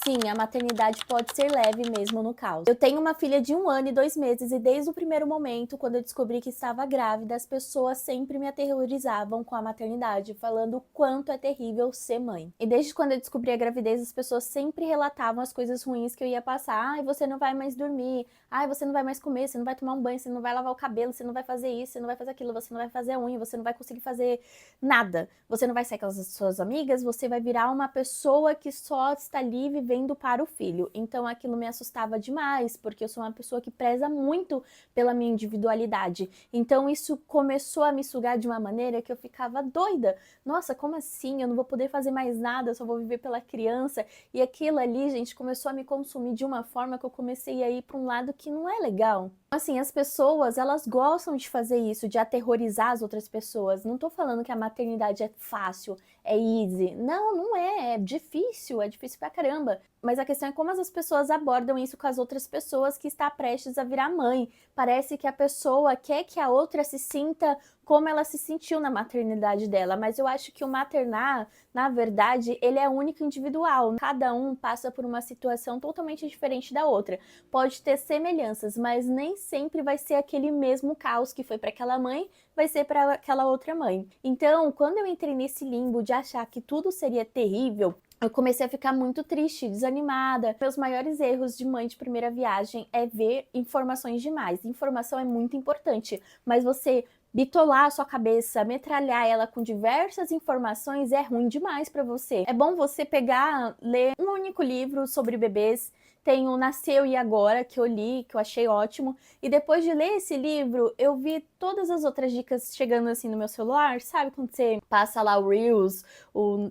Sim, a maternidade pode ser leve mesmo no caos. Eu tenho uma filha de 1 ano e 2 meses e desde o primeiro momento, quando eu descobri que estava grávida, as pessoas sempre me aterrorizavam com a maternidade, falando o quanto é terrível ser mãe. E desde quando eu descobri a gravidez, as pessoas sempre relatavam as coisas ruins que eu ia passar. Ai, você não vai mais dormir. Ai, você não vai mais comer, você não vai tomar um banho, você não vai lavar o cabelo, você não vai fazer isso, você não vai fazer aquilo, você não vai fazer a unha, você não vai conseguir fazer nada. Você não vai sair com as suas amigas, você vai virar uma pessoa que só está ali vivendo para o filho. Então aquilo me assustava demais, porque eu sou uma pessoa que preza muito pela minha individualidade. Então isso começou a me sugar de uma maneira que eu ficava doida. Nossa, como assim? Eu não vou poder fazer mais nada, eu só vou viver pela criança. E aquilo ali, gente, começou a me consumir de uma forma que eu comecei a ir para um lado que não é legal. Assim, as pessoas, elas gostam de fazer isso, de aterrorizar as outras pessoas. Não tô falando que a maternidade é fácil, é easy. Não, não é. É difícil pra caramba. Mas a questão é como as pessoas abordam isso com as outras pessoas que está prestes a virar mãe. Parece que a pessoa quer que a outra se sinta como ela se sentiu na maternidade dela, mas eu acho que o maternar, na verdade, ele é único e individual. Cada um passa por uma situação totalmente diferente da outra. Pode ter semelhanças, mas nem sempre vai ser aquele mesmo caos que foi para aquela mãe, vai ser para aquela outra mãe. Então, quando eu entrei nesse limbo de achar que tudo seria terrível, eu comecei a ficar muito triste, desanimada. Meus maiores erros de mãe de primeira viagem é ver informações demais. Informação é muito importante, mas você bitolar a sua cabeça, metralhar ela com diversas informações é ruim demais para você. É bom você pegar, ler um único livro sobre bebês. Tem o Nasceu e Agora, que eu li, que eu achei ótimo. E depois de ler esse livro, eu vi todas as outras dicas chegando assim no meu celular. Sabe quando você passa lá o Reels,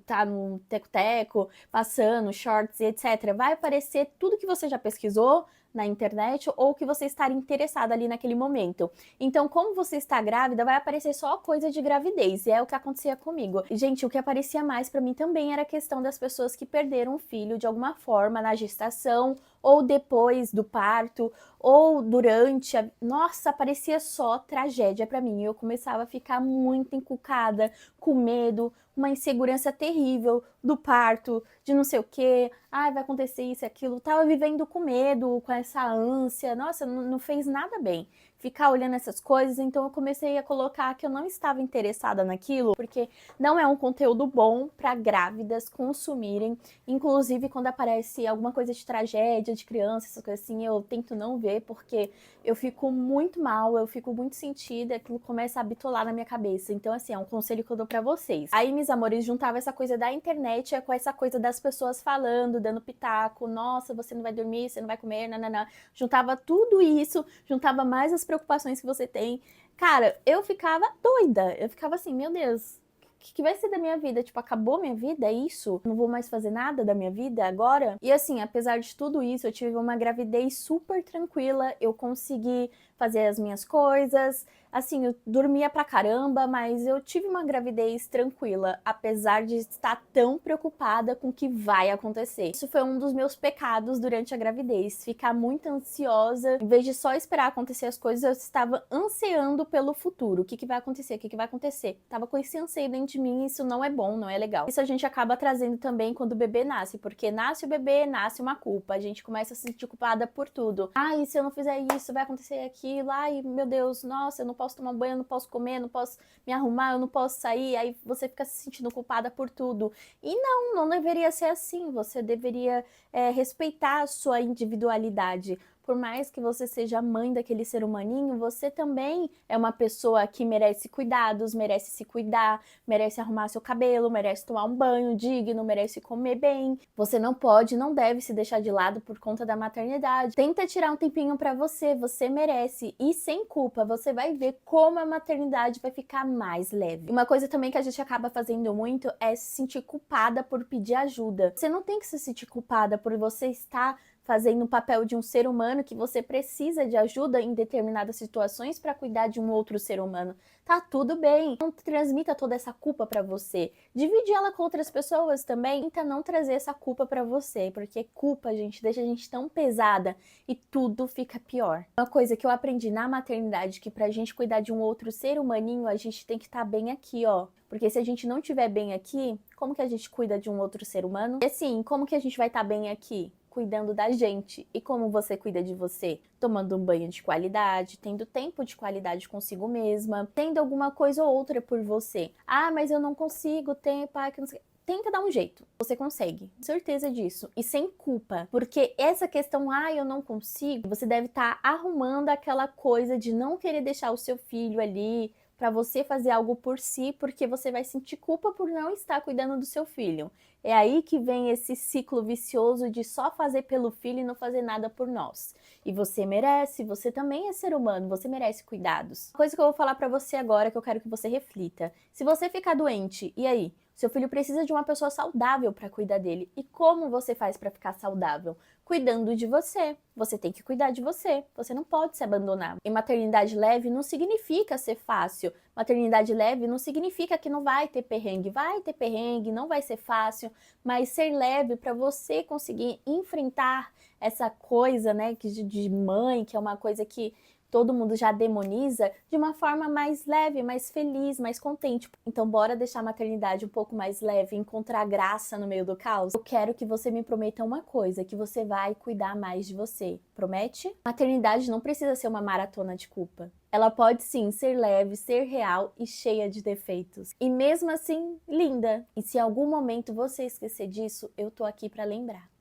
tá no Teco-Teco, passando, shorts e etc. Vai aparecer tudo que você já pesquisou na internet ou que você está interessado ali naquele momento. Então, como você está grávida, vai aparecer só coisa de gravidez, e é o que acontecia comigo. E, gente, o que aparecia mais para mim também era a questão das pessoas que perderam o filho de alguma forma na gestação, ou depois do parto, ou durante a... Nossa, parecia só tragédia para mim. Eu começava a ficar muito encucada, com medo, uma insegurança terrível do parto, de não sei o quê. Ai, vai acontecer isso e aquilo. Tava vivendo com medo, com essa ânsia. Nossa, não fez nada bem ficar olhando essas coisas, então eu comecei a colocar que eu não estava interessada naquilo, porque não é um conteúdo bom para grávidas consumirem. Inclusive, quando aparece alguma coisa de tragédia, de criança, essas coisas assim, eu tento não ver, porque eu fico muito mal, eu fico muito sentida, aquilo começa a bitolar na minha cabeça. Então, assim, é um conselho que eu dou pra vocês. Aí, meus amores, juntava essa coisa da internet com essa coisa das pessoas falando, dando pitaco, nossa, você não vai dormir, você não vai comer, nananã. Juntava tudo isso, juntava mais as preocupações que você tem. Cara, eu ficava doida, eu ficava assim, meu Deus, que vai ser da minha vida? Tipo, acabou minha vida? É isso? Não vou mais fazer nada da minha vida agora? E assim, apesar de tudo isso, eu tive uma gravidez super tranquila, eu consegui fazer as minhas coisas, assim, eu dormia pra caramba, mas eu tive uma gravidez tranquila, apesar de estar tão preocupada com o que vai acontecer. Isso foi um dos meus pecados durante a gravidez, ficar muito ansiosa, em vez de só esperar acontecer as coisas, eu estava ansiando pelo futuro. O que vai acontecer? O que vai acontecer? Tava com esse anseio dentro de mim, isso não é bom, não é legal. Isso a gente acaba trazendo também quando o bebê nasce, porque nasce o bebê, nasce uma culpa, a gente começa a se sentir culpada por tudo. Ai, se eu não fizer isso, vai acontecer aquilo, ai, meu Deus, nossa, eu não posso tomar banho, eu não posso comer, eu não posso me arrumar, eu não posso sair, aí você fica se sentindo culpada por tudo. E não deveria ser assim, você deveria respeitar a sua individualidade. Por mais que você seja mãe daquele ser humaninho, você também é uma pessoa que merece cuidados, merece se cuidar, merece arrumar seu cabelo, merece tomar um banho digno, merece comer bem. Você não pode, não deve se deixar de lado por conta da maternidade. Tenta tirar um tempinho pra você, você merece. E sem culpa, você vai ver como a maternidade vai ficar mais leve. Uma coisa também que a gente acaba fazendo muito é se sentir culpada por pedir ajuda. Você não tem que se sentir culpada por você estar fazendo o papel de um ser humano que você precisa de ajuda em determinadas situações para cuidar de um outro ser humano. Tá tudo bem, não transmita toda essa culpa para você. Divide ela com outras pessoas também, tenta não trazer essa culpa para você, porque culpa, gente, deixa a gente tão pesada e tudo fica pior. Uma coisa que eu aprendi na maternidade, que pra gente cuidar de um outro ser humaninho, a gente tem que estar bem aqui, ó. Porque se a gente não estiver bem aqui, como que a gente cuida de um outro ser humano? E assim, como que a gente vai estar bem aqui? Cuidando da gente. E como você cuida de você? Tomando um banho de qualidade, tendo tempo de qualidade consigo mesma, tendo alguma coisa ou outra por você. Ah, mas eu não consigo ter, pá, que não sei. Tenta dar um jeito. Você consegue. Certeza disso. E sem culpa. Porque essa questão, eu não consigo, você deve estar arrumando aquela coisa de não querer deixar o seu filho ali para você fazer algo por si, porque você vai sentir culpa por não estar cuidando do seu filho. É aí que vem esse ciclo vicioso de só fazer pelo filho e não fazer nada por nós. E você merece, você também é ser humano, você merece cuidados. Uma coisa que eu vou falar pra você agora que eu quero que você reflita. Se você ficar doente, e aí? Seu filho precisa de uma pessoa saudável para cuidar dele. E como você faz para ficar saudável? Cuidando de você. Você tem que cuidar de você. Você não pode se abandonar. E maternidade leve não significa ser fácil. Maternidade leve não significa que não vai ter perrengue. Vai ter perrengue, não vai ser fácil, mas ser leve para você conseguir enfrentar essa coisa, né, de mãe, que é uma coisa que todo mundo já demoniza, de uma forma mais leve, mais feliz, mais contente. Então bora deixar a maternidade um pouco mais leve, encontrar graça no meio do caos? Eu quero que você me prometa uma coisa, que você vai cuidar mais de você. Promete? Maternidade não precisa ser uma maratona de culpa. Ela pode sim ser leve, ser real e cheia de defeitos. E mesmo assim, linda. E se em algum momento você esquecer disso, eu tô aqui para lembrar.